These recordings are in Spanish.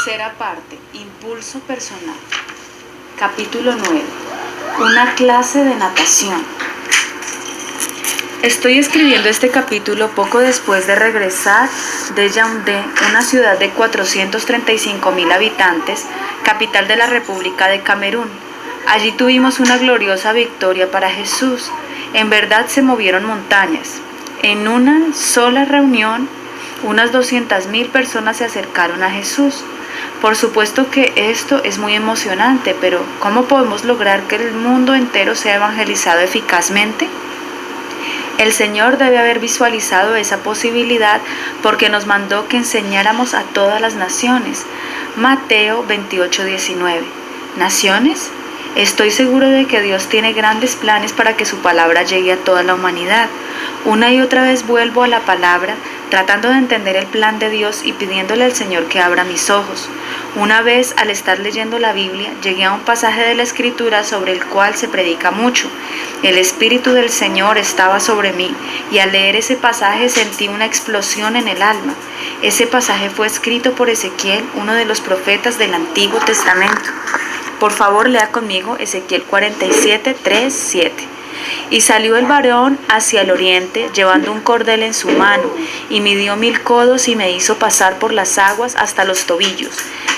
Tercera parte, impulso personal. Capítulo 9. Una clase de natación. Estoy escribiendo este capítulo poco después de regresar de Yaoundé, una ciudad de 435.000 habitantes, capital de la República de Camerún. Allí tuvimos una gloriosa victoria para Jesús. En verdad se movieron montañas. En una sola reunión, unas 200.000 personas se acercaron a Jesús. Por supuesto que esto es muy emocionante, pero ¿cómo podemos lograr que el mundo entero sea evangelizado eficazmente? El Señor debe haber visualizado esa posibilidad porque nos mandó que enseñáramos a todas las naciones. Mateo 28:19. ¿Naciones? Estoy seguro de que Dios tiene grandes planes para que su palabra llegue a toda la humanidad. Una y otra vez vuelvo a la palabra, tratando de entender el plan de Dios y pidiéndole al Señor que abra mis ojos. Una vez, al estar leyendo la Biblia, llegué a un pasaje de la Escritura sobre el cual se predica mucho. El Espíritu del Señor estaba sobre mí, y al leer ese pasaje sentí una explosión en el alma. Ese pasaje fue escrito por Ezequiel, uno de los profetas del Antiguo Testamento. Por favor, lea conmigo Ezequiel 47, 3, 7. Y salió el varón hacia el oriente, llevando un cordel en su mano, y midió 1000 codos y me hizo pasar por las aguas hasta los tobillos.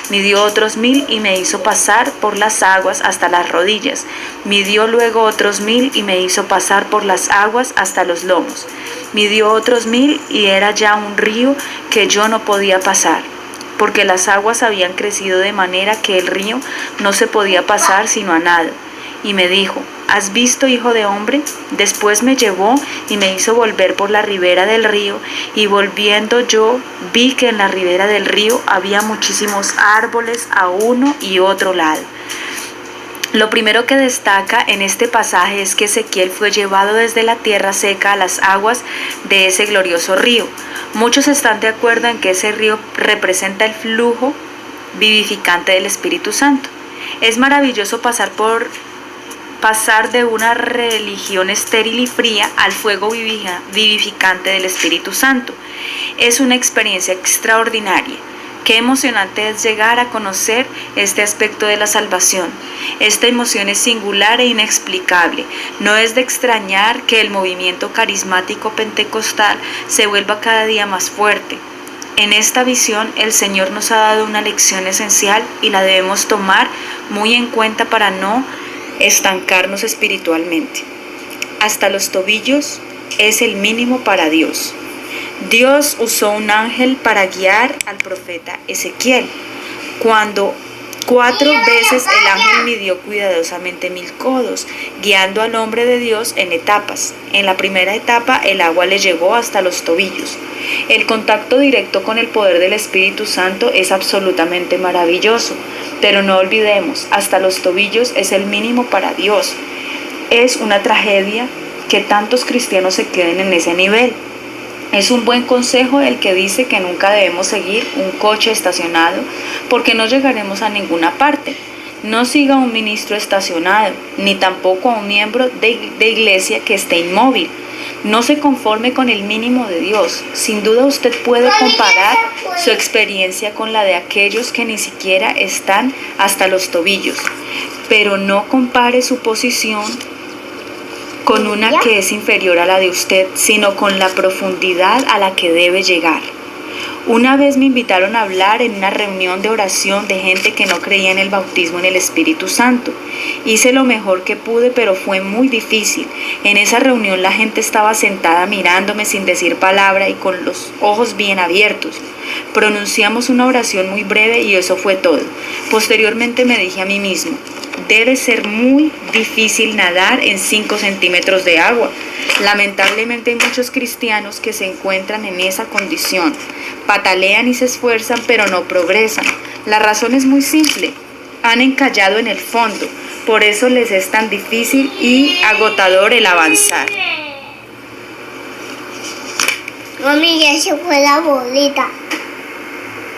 Midió otros 1000 y me hizo pasar por las aguas hasta las rodillas. Midió luego otros 1000 y me hizo pasar por las aguas hasta los lomos. Midió otros 1000 y era ya un río que yo no podía pasar, porque las aguas habían crecido de manera que el río no se podía pasar sino a nado. Y me dijo: ¿Has visto, hijo de hombre? Después me llevó y me hizo volver por la ribera del río, y volviendo yo vi que en la ribera del río había muchísimos árboles a uno y otro lado. Lo primero que destaca en este pasaje es que Ezequiel fue llevado desde la tierra seca a las aguas de ese glorioso río. Muchos están de acuerdo en que ese río representa el flujo vivificante del Espíritu Santo. Es maravilloso pasar de una religión estéril y fría al fuego vivificante del Espíritu Santo. Es una experiencia extraordinaria. Qué emocionante es llegar a conocer este aspecto de la salvación. Esta emoción es singular e inexplicable. No es de extrañar que el movimiento carismático pentecostal se vuelva cada día más fuerte. En esta visión, el Señor nos ha dado una lección esencial y la debemos tomar muy en cuenta para no estancarnos espiritualmente. Hasta los tobillos es el mínimo para Dios. Dios usó un ángel para guiar al profeta Ezequiel. Cuando 4 veces el ángel midió cuidadosamente 1000 codos, guiando al hombre de Dios en etapas. En la primera etapa el agua le llegó hasta los tobillos. El contacto directo con el poder del Espíritu Santo es absolutamente maravilloso, pero no olvidemos, hasta los tobillos es el mínimo para Dios. Es una tragedia que tantos cristianos se queden en ese nivel. Es un buen consejo el que dice que nunca debemos seguir un coche estacionado porque no llegaremos a ninguna parte. No siga a un ministro estacionado, ni tampoco a un miembro de iglesia que esté inmóvil. No se conforme con el mínimo de Dios. Sin duda usted puede comparar su experiencia con la de aquellos que ni siquiera están hasta los tobillos, pero no compare su posición con una que es inferior a la de usted, sino con la profundidad a la que debe llegar. Una vez me invitaron a hablar en una reunión de oración de gente que no creía en el bautismo en el Espíritu Santo. Hice lo mejor que pude, pero fue muy difícil. En esa reunión la gente estaba sentada mirándome sin decir palabra y con los ojos bien abiertos. Pronunciamos una oración muy breve y eso fue todo. Posteriormente me dije a mí mismo: debe ser muy difícil nadar en 5 centímetros de agua. Lamentablemente hay muchos cristianos que se encuentran en esa condición. Patalean y se esfuerzan, pero no progresan. La razón es muy simple: han encallado en el fondo. Por eso les es tan difícil y agotador el avanzar. Mami, ya se fue la bolita.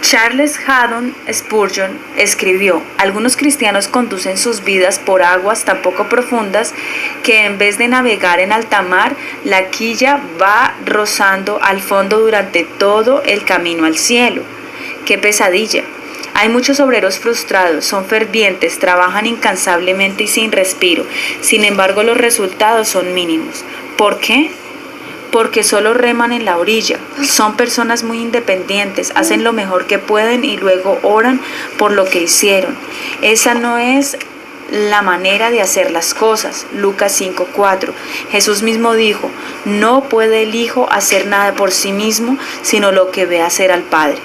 Charles Haddon Spurgeon escribió: algunos cristianos conducen sus vidas por aguas tan poco profundas que en vez de navegar en alta mar, la quilla va rozando al fondo durante todo el camino al cielo. ¡Qué pesadilla! Hay muchos obreros frustrados, son fervientes, trabajan incansablemente y sin respiro. Sin embargo, los resultados son mínimos. ¿Por qué? Porque solo reman en la orilla. Son personas muy independientes, hacen lo mejor que pueden y luego oran por lo que hicieron. Esa no es la manera de hacer las cosas. Lucas 5:4. Jesús mismo dijo: no puede el Hijo hacer nada por sí mismo, sino lo que ve hacer al Padre.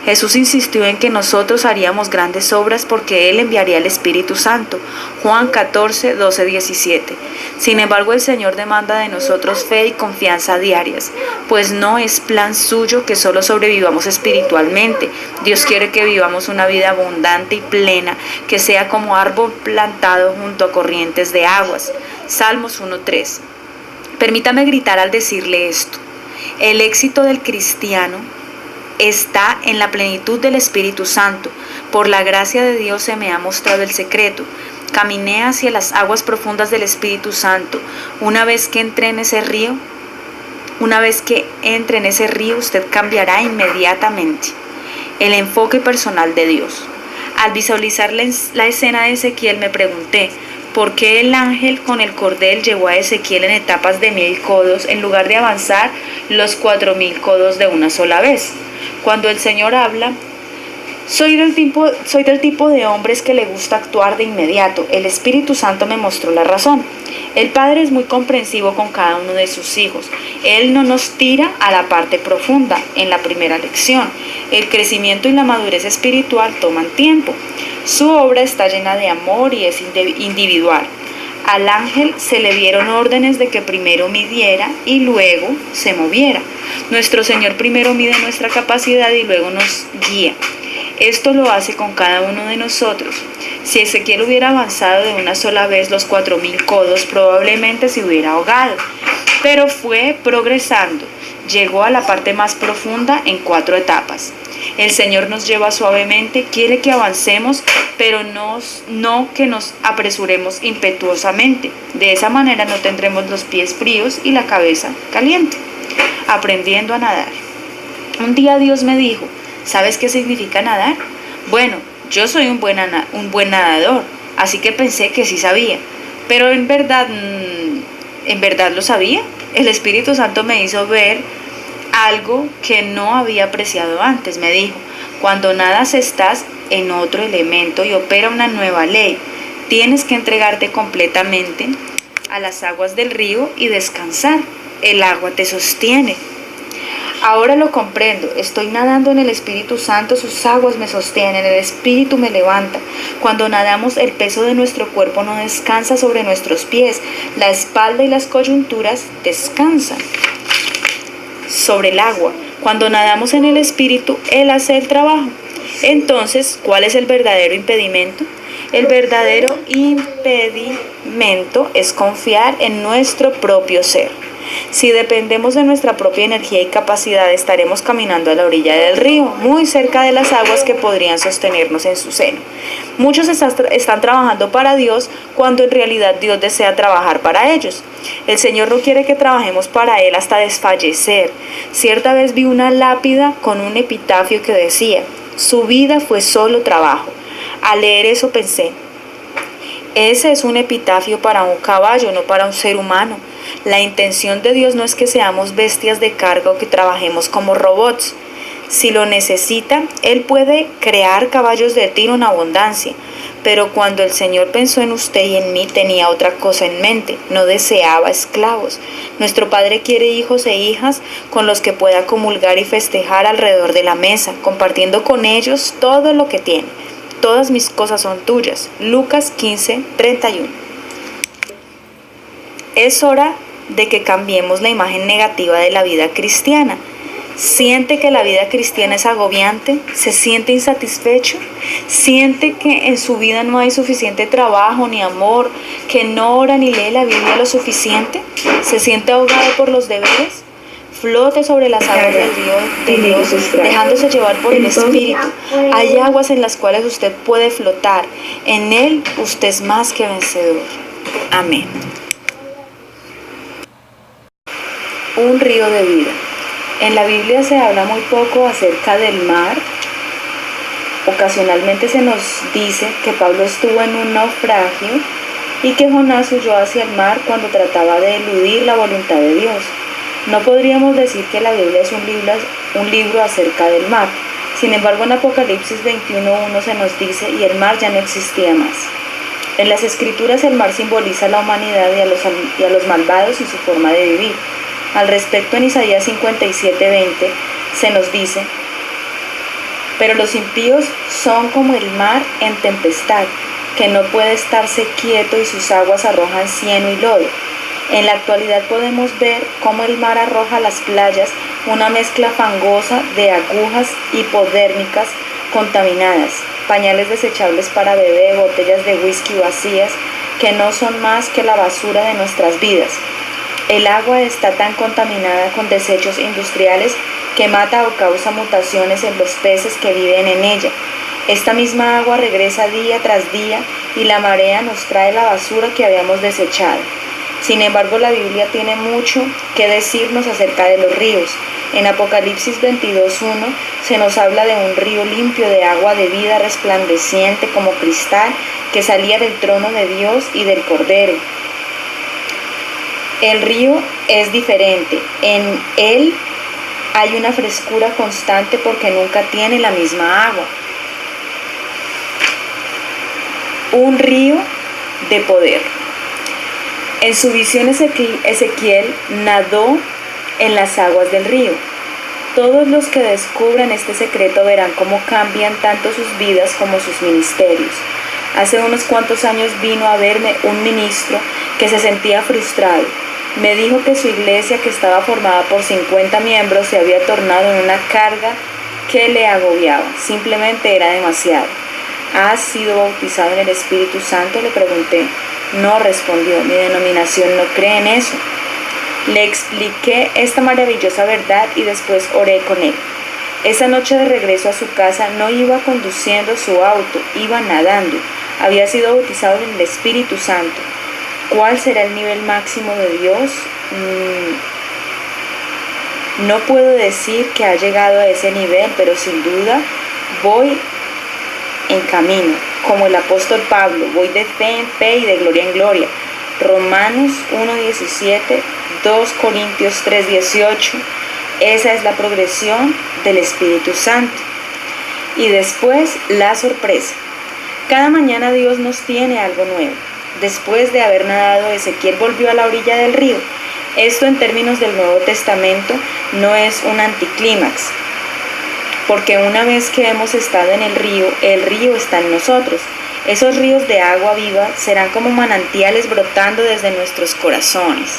Jesús insistió en que nosotros haríamos grandes obras porque Él enviaría el Espíritu Santo. Juan 14:12-17. Sin embargo, el Señor demanda de nosotros fe y confianza diarias, pues no es plan suyo que solo sobrevivamos espiritualmente. Dios quiere que vivamos una vida abundante y plena, que sea como árbol plantado junto a corrientes de aguas. Salmos 1:3. Permítame gritar al decirle esto: el éxito del cristiano está en la plenitud del Espíritu Santo. Por la gracia de Dios se me ha mostrado el secreto. Caminé hacia las aguas profundas del Espíritu Santo. Una vez que entre en ese río, usted cambiará inmediatamente. El enfoque personal de Dios. Al visualizar la escena de Ezequiel, me pregunté: ¿por qué el ángel con el cordel llevó a Ezequiel en etapas de 1000 codos en lugar de avanzar los 4000 codos de una sola vez? Cuando el Señor habla, soy del tipo de hombres que le gusta actuar de inmediato. El Espíritu Santo me mostró la razón. El Padre es muy comprensivo con cada uno de sus hijos. Él no nos tira a la parte profunda en la primera lección. El crecimiento y la madurez espiritual toman tiempo. Su obra está llena de amor y es individual. Al ángel se le dieron órdenes de que primero midiera y luego se moviera. Nuestro Señor primero mide nuestra capacidad y luego nos guía. Esto lo hace con cada uno de nosotros. Si Ezequiel hubiera avanzado de una sola vez los 4000 codos, probablemente se hubiera ahogado. Pero fue progresando. Llegó a la parte más profunda en 4 etapas. El Señor nos lleva suavemente, quiere que avancemos, pero no que nos apresuremos impetuosamente. De esa manera no tendremos los pies fríos y la cabeza caliente. Aprendiendo a nadar. Un día Dios me dijo: ¿sabes qué significa nadar? Bueno, yo soy un buen nadador, así que pensé que sí sabía. Pero en verdad lo sabía. El Espíritu Santo me hizo ver algo que no había apreciado antes. Me dijo: cuando nadas estás en otro elemento y opera una nueva ley. Tienes que entregarte completamente a las aguas del río y descansar. El agua te sostiene. Ahora lo comprendo. Estoy nadando en el Espíritu Santo, sus aguas me sostienen, el Espíritu me levanta. Cuando nadamos, el peso de nuestro cuerpo no descansa sobre nuestros pies. La espalda y las coyunturas descansan sobre el agua. Cuando nadamos en el Espíritu, Él hace el trabajo. Entonces, ¿cuál es el verdadero impedimento? El verdadero impedimento es confiar en nuestro propio ser. Si dependemos de nuestra propia energía y capacidad, estaremos caminando a la orilla del río, muy cerca de las aguas que podrían sostenernos en su seno. Muchos están trabajando para Dios cuando en realidad Dios desea trabajar para ellos. El Señor no quiere que trabajemos para Él hasta desfallecer. Cierta vez vi una lápida con un epitafio que decía: su vida fue solo trabajo. Al leer eso pensé: ese es un epitafio para un caballo, no para un ser humano. La intención de Dios no es que seamos bestias de carga o que trabajemos como robots. Si lo necesita, Él puede crear caballos de tiro en abundancia. Pero cuando el Señor pensó en usted y en mí, tenía otra cosa en mente. No deseaba esclavos. Nuestro Padre quiere hijos e hijas con los que pueda comulgar y festejar alrededor de la mesa, compartiendo con ellos todo lo que tiene. Todas mis cosas son tuyas. Lucas 15:31. Es hora de que cambiemos la imagen negativa de la vida cristiana. ¿Siente que la vida cristiana es agobiante? ¿Se siente insatisfecho? ¿Siente que en su vida no hay suficiente trabajo ni amor? ¿Que no ora ni lee la Biblia lo suficiente? ¿Se siente ahogado por los deberes? Flote sobre las aguas del río de Dios, dejándose llevar por el Espíritu. Hay aguas en las cuales usted puede flotar. En Él usted es más que vencedor. Amén. Un río de vida. En la Biblia se habla muy poco acerca del mar Ocasionalmente se nos dice que Pablo estuvo en un naufragio y que Jonás huyó hacia el mar cuando trataba de eludir la voluntad de Dios. No podríamos decir que la Biblia es un libro acerca del mar. Sin embargo, en Apocalipsis 21:1 se nos dice, y el mar ya no existía más. En las Escrituras el mar simboliza a la humanidad y a los malvados y su forma de vivir. Al respecto, en Isaías 57:20 se nos dice, pero los impíos son como el mar en tempestad, que no puede estarse quieto y sus aguas arrojan cieno y lodo. En la actualidad podemos ver cómo el mar arroja a las playas una mezcla fangosa de agujas hipodérmicas contaminadas, pañales desechables para bebé, botellas de whisky vacías que no son más que la basura de nuestras vidas. El agua está tan contaminada con desechos industriales que mata o causa mutaciones en los peces que viven en ella. Esta misma agua regresa día tras día y la marea nos trae la basura que habíamos desechado. Sin embargo, la Biblia tiene mucho que decirnos acerca de los ríos. En Apocalipsis 22:1 se nos habla de un río limpio de agua de vida resplandeciente como cristal que salía del trono de Dios y del Cordero. El río es diferente. En él hay una frescura constante porque nunca tiene la misma agua. Un río de poder. En su visión Ezequiel nadó en las aguas del río. Todos los que descubran este secreto verán cómo cambian tanto sus vidas como sus ministerios. Hace unos cuantos años vino a verme un ministro que se sentía frustrado. Me dijo que su iglesia, que estaba formada por 50 miembros, se había tornado en una carga que le agobiaba. Simplemente era demasiado. ¿Has sido bautizado en el Espíritu Santo?, le pregunté. No, respondió, mi denominación no cree en eso. Le expliqué esta maravillosa verdad y después oré con él. Esa noche de regreso a su casa no iba conduciendo su auto, iba nadando. Había sido bautizado en el Espíritu Santo. ¿Cuál será el nivel máximo de Dios? No puedo decir que ha llegado a ese nivel, pero sin duda voy en camino, como el apóstol Pablo, voy de fe en fe y de gloria en gloria. Romanos 1:17, 2 Corintios 3:18, esa es la progresión del Espíritu Santo. Y después la sorpresa. Cada mañana Dios nos tiene algo nuevo. Después de haber nadado, Ezequiel volvió a la orilla del río. Esto en términos del Nuevo Testamento no es un anticlímax, porque una vez que hemos estado en el río está en nosotros. Esos ríos de agua viva serán como manantiales brotando desde nuestros corazones.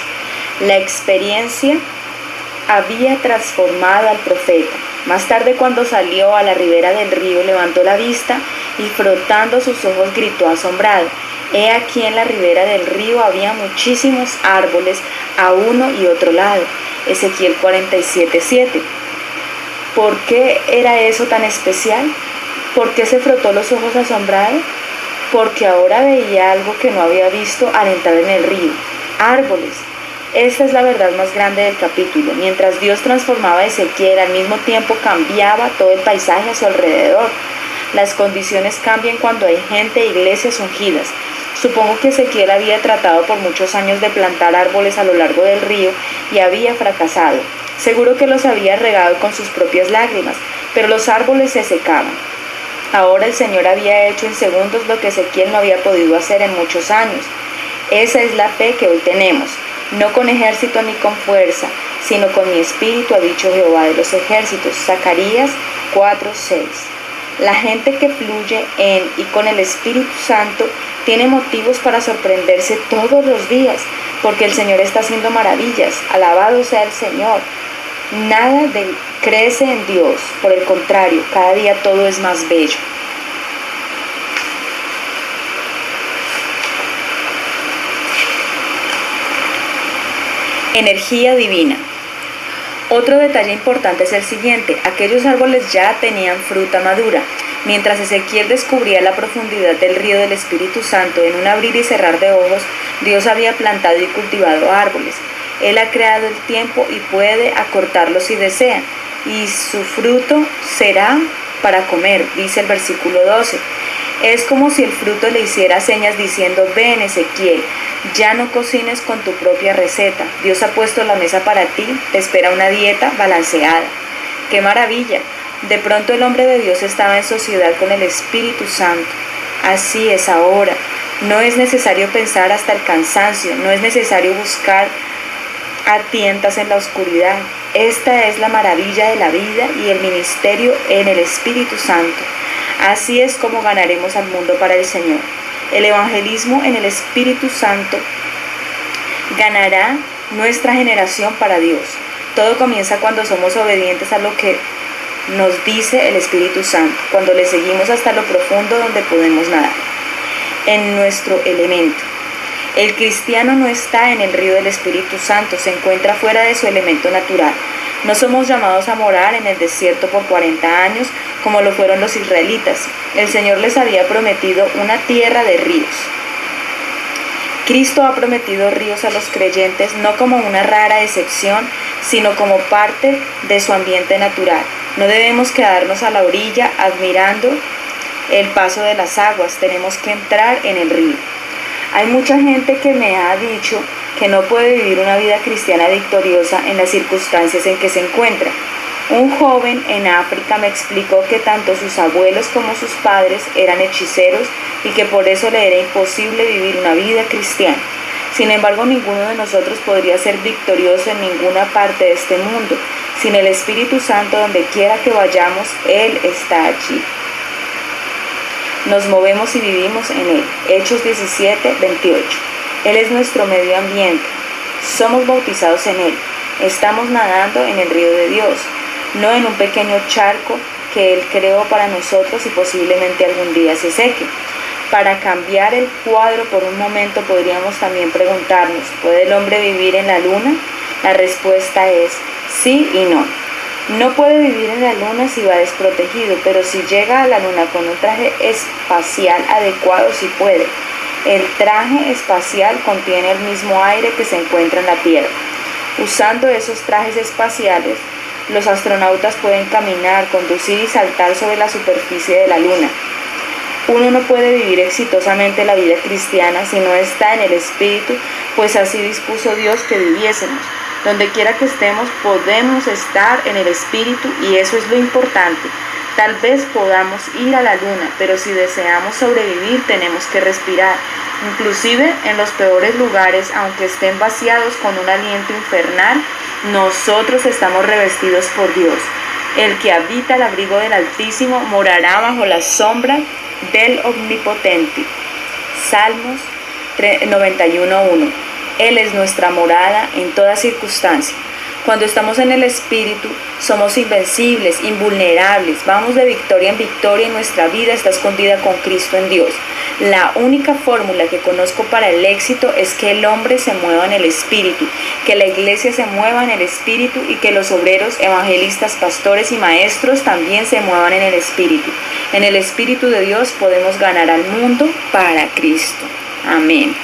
La experiencia había transformado al profeta. Más tarde, cuando salió a la ribera del río, levantó la vista y frotando sus ojos gritó asombrado. He aquí en la ribera del río había muchísimos árboles a uno y otro lado. Ezequiel 47:7. ¿Por qué era eso tan especial? ¿Por qué se frotó los ojos asombrado? Porque ahora veía algo que no había visto al entrar en el río. Árboles. Esta es la verdad más grande del capítulo. Mientras Dios transformaba a Ezequiel, al mismo tiempo cambiaba todo el paisaje a su alrededor. Las condiciones cambian cuando hay gente e iglesias ungidas. Supongo que Ezequiel había tratado por muchos años de plantar árboles a lo largo del río y había fracasado. Seguro que los había regado con sus propias lágrimas, pero los árboles se secaban. Ahora el Señor había hecho en segundos lo que Ezequiel no había podido hacer en muchos años. Esa es la fe que hoy tenemos, no con ejército ni con fuerza, sino con mi espíritu, ha dicho Jehová de los ejércitos. Zacarías 4:6. La gente que fluye en y con el Espíritu Santo tiene motivos para sorprenderse todos los días, porque el Señor está haciendo maravillas. Alabado sea el Señor. Nada crece en Dios, por el contrario, cada día todo es más bello. Energía divina. Otro detalle importante es el siguiente: aquellos árboles ya tenían fruta madura. Mientras Ezequiel descubría la profundidad del río del Espíritu Santo, en un abrir y cerrar de ojos, Dios había plantado y cultivado árboles. Él ha creado el tiempo y puede acortarlo si desea, y su fruto será para comer, dice el versículo 12. Es como si el fruto le hiciera señas diciendo: ven, Ezequiel, ya no cocines con tu propia receta. Dios ha puesto la mesa para ti, te espera una dieta balanceada. ¡Qué maravilla! De pronto el hombre de Dios estaba en sociedad con el Espíritu Santo. Así es ahora. No es necesario pensar hasta el cansancio, no es necesario buscar a tientas en la oscuridad. Esta es la maravilla de la vida y el ministerio en el Espíritu Santo. Así es como ganaremos al mundo para el Señor. El evangelismo en el Espíritu Santo ganará nuestra generación para Dios. Todo comienza cuando somos obedientes a lo que nos dice el Espíritu Santo, cuando le seguimos hasta lo profundo donde podemos nadar, en nuestro elemento. El cristiano no está en el río del Espíritu Santo, se encuentra fuera de su elemento natural. No somos llamados a morar en el desierto por 40 años como lo fueron los israelitas. El Señor les había prometido una tierra de ríos. Cristo ha prometido ríos a los creyentes no como una rara excepción, sino como parte de su ambiente natural. No debemos quedarnos a la orilla admirando el paso de las aguas, tenemos que entrar en el río. Hay mucha gente que me ha dicho que no puede vivir una vida cristiana victoriosa en las circunstancias en que se encuentra. Un joven en África me explicó que tanto sus abuelos como sus padres eran hechiceros y que por eso le era imposible vivir una vida cristiana. Sin embargo, ninguno de nosotros podría ser victorioso en ninguna parte de este mundo. Sin el Espíritu Santo, donde quiera que vayamos, Él está allí. Nos movemos y vivimos en Él. Hechos 17, 28. Él es nuestro medio ambiente. Somos bautizados en Él. Estamos nadando en el río de Dios, no en un pequeño charco que Él creó para nosotros y posiblemente algún día se seque. Para cambiar el cuadro por un momento podríamos también preguntarnos: ¿puede el hombre vivir en la luna? La respuesta es sí y no. No puede vivir en la luna si va desprotegido, pero si llega a la luna con un traje espacial adecuado, sí puede. El traje espacial contiene el mismo aire que se encuentra en la Tierra. Usando esos trajes espaciales, los astronautas pueden caminar, conducir y saltar sobre la superficie de la luna. Uno no puede vivir exitosamente la vida cristiana si no está en el Espíritu, pues así dispuso Dios que viviésemos. Donde quiera que estemos podemos estar en el Espíritu y eso es lo importante. Tal vez podamos ir a la luna, pero si deseamos sobrevivir tenemos que respirar. Inclusive en los peores lugares, aunque estén vaciados con un aliento infernal, nosotros estamos revestidos por Dios. El que habita al abrigo del Altísimo morará bajo la sombra del Omnipotente. Salmos 91:1. Él es nuestra morada en toda circunstancia. Cuando estamos en el Espíritu, somos invencibles, invulnerables. Vamos de victoria en victoria y nuestra vida está escondida con Cristo en Dios. La única fórmula que conozco para el éxito es que el hombre se mueva en el Espíritu, que la iglesia se mueva en el Espíritu y que los obreros, evangelistas, pastores y maestros también se muevan en el Espíritu. En el Espíritu de Dios podemos ganar al mundo para Cristo. Amén.